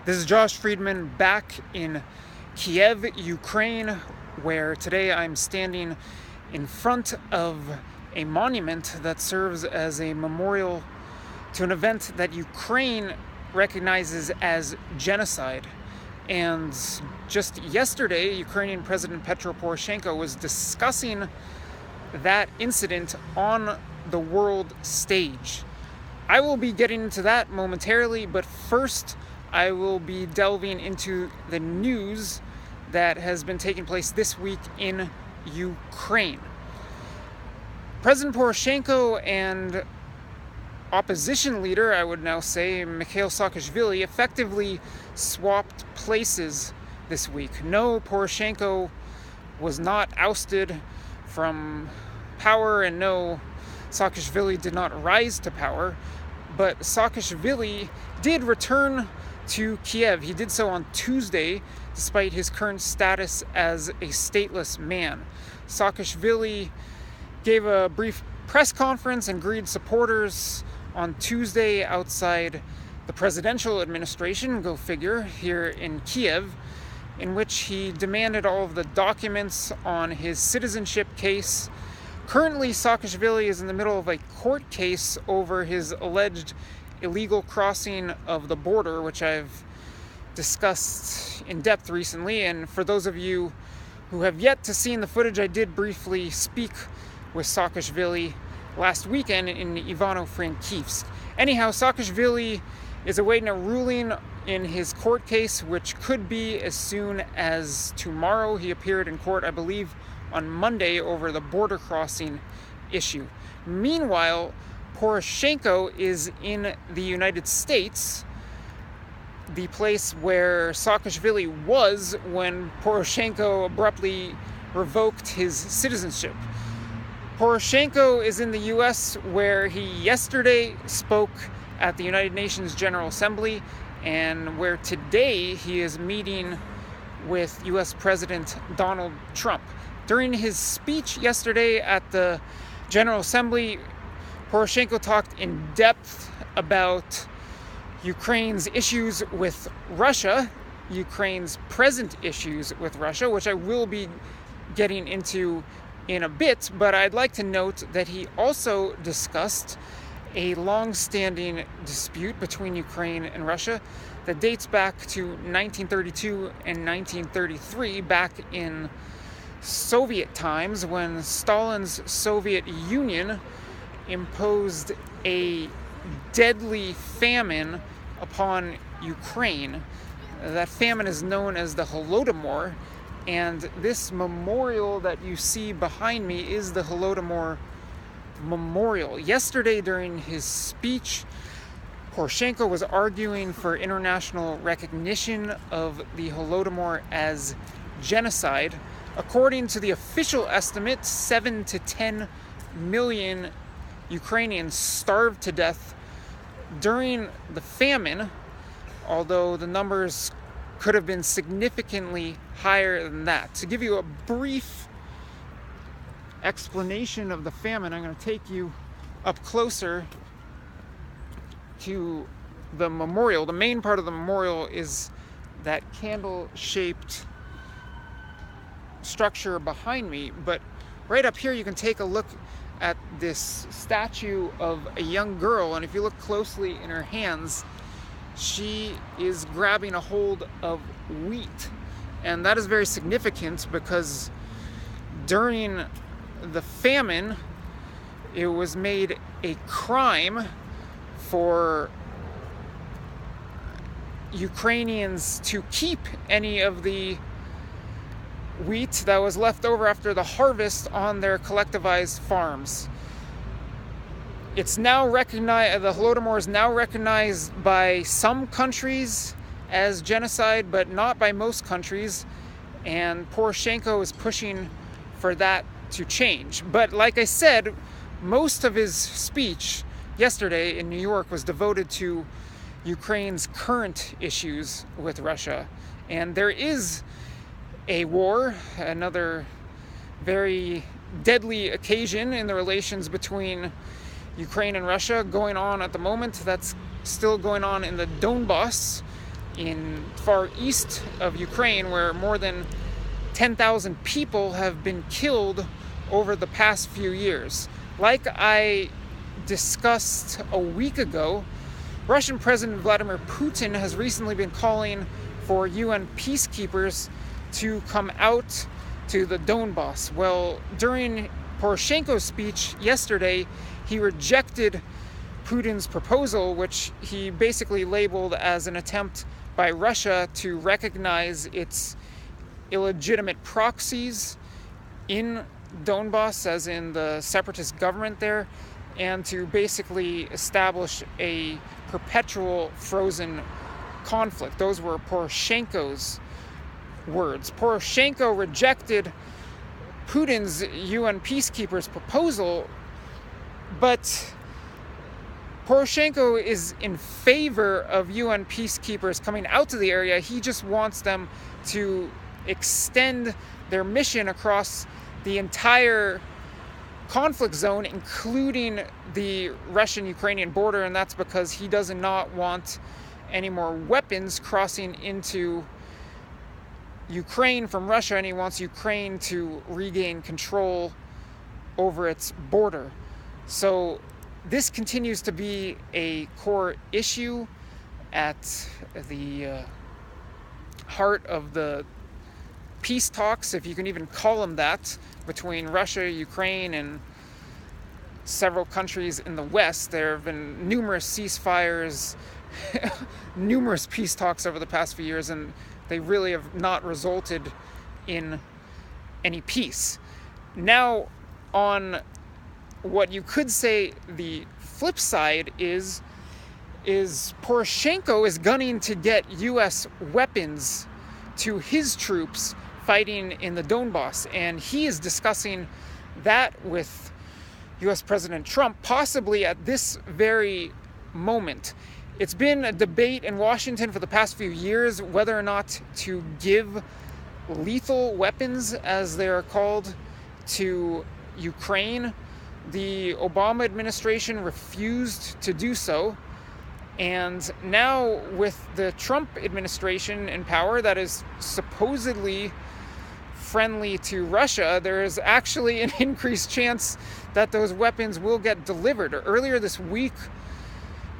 This is Josh Friedman back in Kyiv, Ukraine, where today I'm standing in front of a monument that serves as a memorial to an event that Ukraine recognizes as genocide. And just yesterday, Ukrainian President Petro Poroshenko was discussing that incident on the world stage. I will be getting into that momentarily, but first I will be delving into the news that has been taking place this week in Ukraine. President Poroshenko and opposition leader, I would now say, Mikheil Saakashvili, effectively swapped places this week. No, Poroshenko was not ousted from power, and no, Saakashvili did not rise to power, but Saakashvili did return to Kyiv. He did so on Tuesday, despite his current status as a stateless man. Saakashvili gave a brief press conference and greeted supporters on Tuesday outside the presidential administration, go figure, here in Kyiv, in which he demanded all of the documents on his citizenship case. Currently, Saakashvili is in the middle of a court case over his alleged illegal crossing of the border, which I've discussed in depth recently. And for those of you who have yet to see the footage, I did briefly speak with Saakashvili last weekend in Ivano-Frankivsk. Anyhow, Saakashvili is awaiting a ruling in his court case, which could be as soon as tomorrow. He appeared in court, I believe, on Monday over the border crossing issue. Meanwhile, Poroshenko is in the United States, the place where Saakashvili was when Poroshenko abruptly revoked his citizenship. Poroshenko is in the US, where he yesterday spoke at the United Nations General Assembly, and where today he is meeting with US President Donald Trump. During his speech yesterday at the General Assembly, Poroshenko talked in depth about Ukraine's issues with Russia, Ukraine's present issues with Russia, which I will be getting into in a bit, but I'd like to note that he also discussed a long-standing dispute between Ukraine and Russia that dates back to 1932 and 1933, back in Soviet times, when Stalin's Soviet Union imposed a deadly famine upon Ukraine. That famine is known as the Holodomor, and this memorial that you see behind me is the Holodomor Memorial. Yesterday, during his speech, Poroshenko was arguing for international recognition of the Holodomor as genocide. According to the official estimate, 7 to 10 million Ukrainians starved to death during the famine, although the numbers could have been significantly higher than that. To give you a brief explanation of the famine, I'm going to take you up closer to the memorial. The main part of the memorial is that candle-shaped structure behind me, but right up here you can take a look at this statue of a young girl, and if you look closely in her hands, she is grabbing a hold of wheat. And that is very significant because during the famine, it was made a crime for Ukrainians to keep any of the wheat that was left over after the harvest on their collectivized farms. It's now recognized, the Holodomor is now recognized by some countries as genocide, but not by most countries, and Poroshenko is pushing for that to change. But like I said, most of his speech yesterday in New York was devoted to Ukraine's current issues with Russia, and there is a war, another very deadly occasion in the relations between Ukraine and Russia going on at the moment. That's still going on in the Donbass in far east of Ukraine, where more than 10,000 people have been killed over the past few years. Like I discussed a week ago, Russian President Vladimir Putin has recently been calling for UN peacekeepers to come out to the Donbass. Well, during Poroshenko's speech yesterday, he rejected Putin's proposal, which he basically labeled as an attempt by Russia to recognize its illegitimate proxies in Donbass, as in the separatist government there, and to basically establish a perpetual frozen conflict. Those were Poroshenko's words. Poroshenko rejected Putin's UN peacekeepers proposal, but Poroshenko is in favor of UN peacekeepers coming out to the area. He just wants them to extend their mission across the entire conflict zone, including the Russian-Ukrainian border, and that's because he does not want any more weapons crossing into Ukraine from Russia, and he wants Ukraine to regain control over its border. So this continues to be a core issue at the heart of the peace talks, if you can even call them that, between Russia, Ukraine, and several countries in the West. There have been numerous ceasefires, numerous peace talks over the past few years, and they really have not resulted in any peace. Now, on what you could say the flip side is Poroshenko is gunning to get U.S. weapons to his troops fighting in the Donbass, and he is discussing that with U.S. President Trump, possibly at this very moment. It's been a debate in Washington for the past few years whether or not to give lethal weapons, as they are called, to Ukraine. The Obama administration refused to do so, and now with the Trump administration in power that is supposedly friendly to Russia, there is actually an increased chance that those weapons will get delivered. Earlier this week,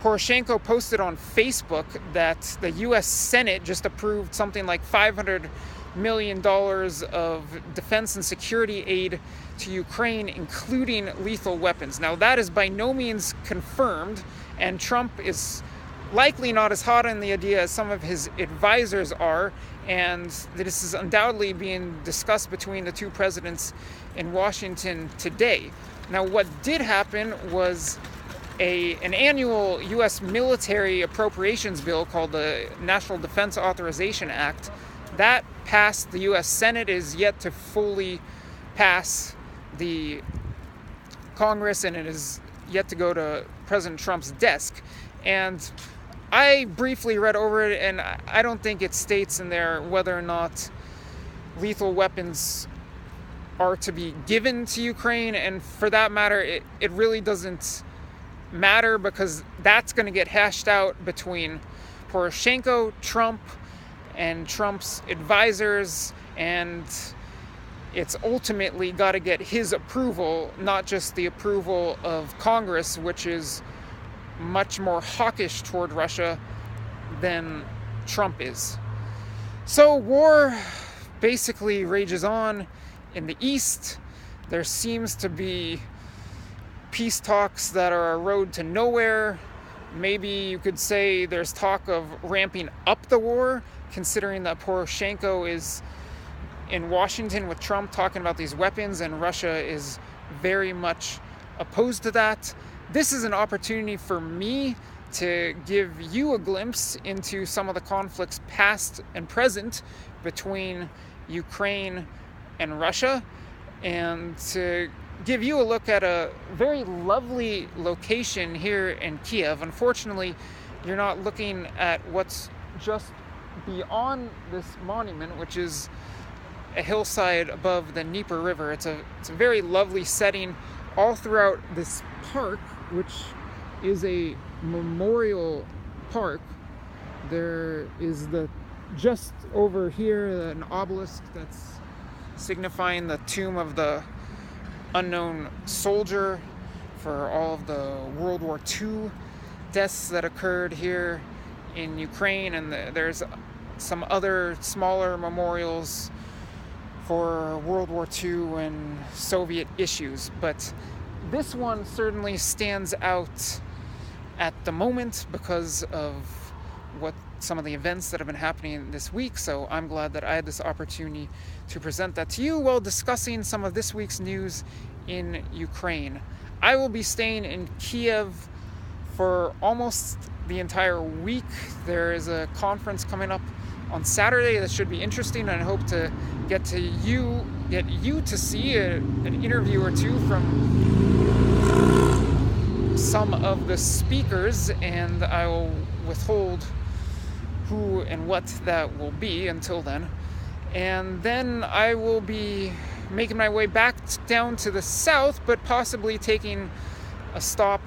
Poroshenko posted on Facebook that the U.S. Senate just approved something like $500 million of defense and security aid to Ukraine, including lethal weapons. Now, that is by no means confirmed, and Trump is likely not as hot on the idea as some of his advisors are, and this is undoubtedly being discussed between the two presidents in Washington today. Now, what did happen was an annual U.S. military appropriations bill called the National Defense Authorization Act. That passed the U.S. Senate, is yet to fully pass the Congress, and it is yet to go to President Trump's desk. And I briefly read over it, and I don't think it states in there whether or not lethal weapons are to be given to Ukraine. And for that matter, it really doesn't matter, because that's going to get hashed out between Poroshenko, Trump, and Trump's advisors, and it's ultimately got to get his approval, not just the approval of Congress, which is much more hawkish toward Russia than Trump is. So war basically rages on in the East. There seems to be peace talks that are a road to nowhere. Maybe you could say there's talk of ramping up the war, considering that Poroshenko is in Washington with Trump talking about these weapons, and Russia is very much opposed to that. This is an opportunity for me to give you a glimpse into some of the conflicts past and present between Ukraine and Russia, and to give you a look at a very lovely location here in Kyiv. Unfortunately, you're not looking at what's just beyond this monument, which is a hillside above the Dnieper River. It's a very lovely setting all throughout this park, which is a memorial park There is just over here an obelisk that's signifying the tomb of the unknown soldier for all of the World War II deaths that occurred here in Ukraine, and there's some other smaller memorials for World War II and Soviet issues, but this one certainly stands out at the moment because of some of the events that have been happening this week. So I'm glad that I had this opportunity to present that to you while discussing some of this week's news in Ukraine. I will be staying in Kyiv for almost the entire week. There is a conference coming up on Saturday that should be interesting, and I hope to get you to see an interview or two from some of the speakers, and I will withhold who and what that will be until then. And then I will be making my way back down to the south, but possibly taking a stop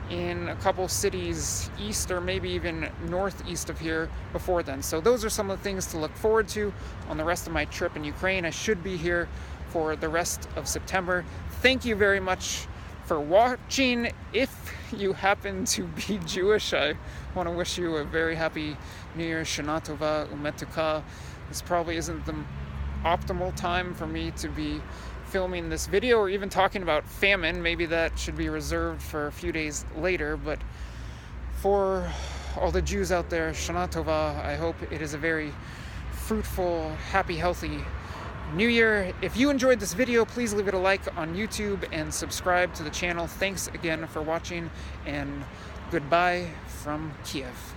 in a couple cities east or maybe even northeast of here before then. So those are some of the things to look forward to on the rest of my trip in Ukraine. I should be here for the rest of September. Thank you very much for watching. If you happen to be Jewish, I want to wish you a very happy New Year, Shana Tova Umetuka. This probably isn't the optimal time for me to be filming this video or even talking about famine. Maybe that should be reserved for a few days later, but for all the Jews out there, Shana Tova. I hope it is a very fruitful, happy, healthy New Year. If you enjoyed this video, please leave it a like on YouTube and subscribe to the channel. Thanks again for watching, and goodbye from Kiev.